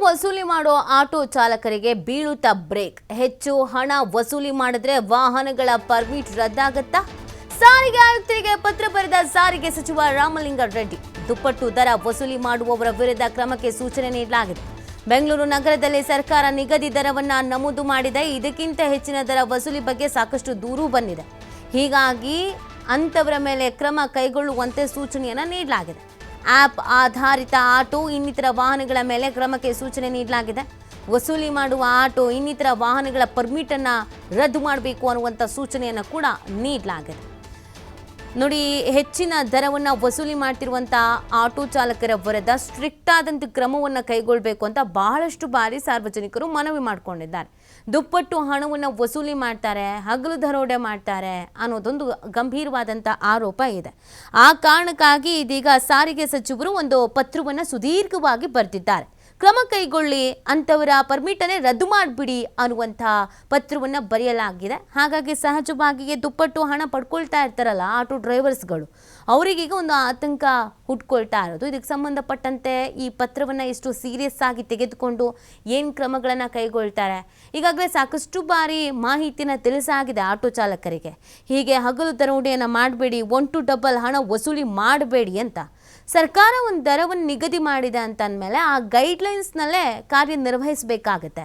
ವಸೂಲಿ ಮಾಡೋ ಆಟೋ ಚಾಲಕರಿಗೆ ಬೀಳುತ್ತಾ ಬ್ರೇಕ್. ಹೆಚ್ಚು ಹಣ ವಸೂಲಿ ಮಾಡಿದ್ರೆ ವಾಹನಗಳ ಪರ್ಮಿಟ್ ರದ್ದಾಗುತ್ತಾ? ಸಾರಿಗೆ ಆಯುಕ್ತರಿಗೆ ಪತ್ರ ಬರೆದ ಸಾರಿಗೆ ಸಚಿವ ರಾಮಲಿಂಗಾರೆಡ್ಡಿ. ದುಪ್ಪಟ್ಟು ದರ ವಸೂಲಿ ಮಾಡುವವರ ವಿರುದ್ಧ ಕ್ರಮಕ್ಕೆ ಸೂಚನೆ ನೀಡಲಾಗಿದೆ. ಬೆಂಗಳೂರು ನಗರದಲ್ಲಿ ಸರ್ಕಾರ ನಿಗದಿ ದರವನ್ನ ನಮೂದು ಮಾಡಿದೆ. ಇದಕ್ಕಿಂತ ಹೆಚ್ಚಿನ ದರ ವಸೂಲಿ ಬಗ್ಗೆ ಸಾಕಷ್ಟು ದೂರು ಬಂದಿದೆ. ಹೀಗಾಗಿ ಅಂತವರ ಮೇಲೆ ಕ್ರಮ ಕೈಗೊಳ್ಳುವಂತೆ ಸೂಚನೆಯನ್ನ ನೀಡಲಾಗಿದೆ. ಆಪ್ ಆಧಾರಿತ ಆಟೋ ಇನ್ನಿತರ ವಾಹನಗಳ ಮೇಲೆ ಕ್ರಮಕ್ಕೆ ಸೂಚನೆ ನೀಡಲಾಗಿದೆ. ವಸೂಲಿ ಮಾಡುವ ಆಟೋ ಇನ್ನಿತರ ವಾಹನಗಳ ಪರ್ಮಿಟ್ ಅನ್ನ ರದ್ದು ಮಾಡಬೇಕು ಅನ್ನುವಂಥ ಸೂಚನೆಯನ್ನು ಕೂಡ ನೀಡಲಾಗಿದೆ. ನೋಡಿ, ಹೆಚ್ಚಿನ ದರವನ್ನು ವಸೂಲಿ ಮಾಡ್ತಿರುವಂಥ ಆಟೋ ಚಾಲಕರ ವಿರುದ್ಧ ಸ್ಟ್ರಿಕ್ಟ್ ಆದಂಥ ಕ್ರಮವನ್ನು ಕೈಗೊಳ್ಳಬೇಕು ಅಂತ ಬಹಳಷ್ಟು ಬಾರಿ ಸಾರ್ವಜನಿಕರು ಮನವಿ ಮಾಡಿಕೊಂಡಿದ್ದಾರೆ. ದುಪ್ಪಟ್ಟು ಹಣವನ್ನು ವಸೂಲಿ ಮಾಡ್ತಾರೆ, ಹಗಲು ದರೋಡೆ ಮಾಡ್ತಾರೆ ಅನ್ನೋದೊಂದು ಗಂಭೀರವಾದಂಥ ಆರೋಪ ಇದೆ. ಆ ಕಾರಣಕ್ಕಾಗಿ ಇದೀಗ ಸಾರಿಗೆ ಸಚಿವರು ಒಂದು ಪತ್ರವನ್ನು ಸುದೀರ್ಘವಾಗಿ ಬರೆದಿದ್ದಾರೆ. ಕ್ರಮ ಕೈಗೊಳ್ಳಿ, ಅಂಥವರ ಪರ್ಮಿಟನ್ನೇ ರದ್ದು ಮಾಡಿಬಿಡಿ ಅನ್ನುವಂಥ ಪತ್ರವನ್ನು ಬರೆಯಲಾಗಿದೆ. ಹಾಗಾಗಿ ಸಹಜವಾಗಿಯೇ ದುಪ್ಪಟ್ಟು ಹಣ ಪಡ್ಕೊಳ್ತಾ ಇರ್ತಾರಲ್ಲ ಆಟೋ ಡ್ರೈವರ್ಸ್ಗಳು, ಅವರಿಗೀಗ ಒಂದು ಆತಂಕ ಹುಟ್ಕೊಳ್ತಾ ಇರೋದು. ಇದಕ್ಕೆ ಸಂಬಂಧಪಟ್ಟಂತೆ ಈ ಪತ್ರವನ್ನು ಎಷ್ಟು ಸೀರಿಯಸ್ ಆಗಿ ತೆಗೆದುಕೊಂಡು ಏನು ಕ್ರಮಗಳನ್ನು ಕೈಗೊಳ್ತಾರೆ. ಈಗಾಗಲೇ ಸಾಕಷ್ಟು ಬಾರಿ ಮಾಹಿತಿನ ತಿಳಿಸಾಗಿದೆ ಆಟೋ ಚಾಲಕರಿಗೆ. ಹೀಗೆ ಹಗಲು ದರೋಡೆಯನ್ನು ಮಾಡಬೇಡಿ, 1 to 2 ಹಣ ವಸೂಲಿ ಮಾಡಬೇಡಿ ಅಂತ ಸರ್ಕಾರ ಒಂದು ದರವನ್ನು ನಿಗದಿ ಮಾಡಿದೆ ಅಂತ ಅಂದಮೇಲೆ ಆ ಗೈಡ್ಲೈನ್ಸ್ನಲ್ಲೇ ಕಾರ್ಯನಿರ್ವಹಿಸಬೇಕಾಗತ್ತೆ.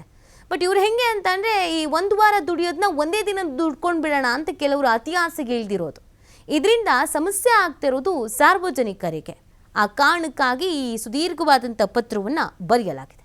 ಬಟ್ ಇವ್ರು ಹೆಂಗೆ ಅಂತಂದರೆ, ಈ 1 ವಾರ ದುಡಿಯೋದನ್ನ ಒಂದೇ ದಿನ ದುಡ್ಕೊಂಡು ಬಿಡೋಣ ಅಂತ ಕೆಲವರು ಅತಿ ಆಸೆಗೆ ಇಳಿದಿರೋದು. ಇದರಿಂದ ಸಮಸ್ಯೆ ಆಗ್ತಿರೋದು ಸಾರ್ವಜನಿಕರಿಗೆ. ಆ ಕಾರಣಕ್ಕಾಗಿ ಈ ಸುದೀರ್ಘವಾದಂಥ ಪತ್ರವನ್ನು ಬರೆಯಲಾಗಿದೆ.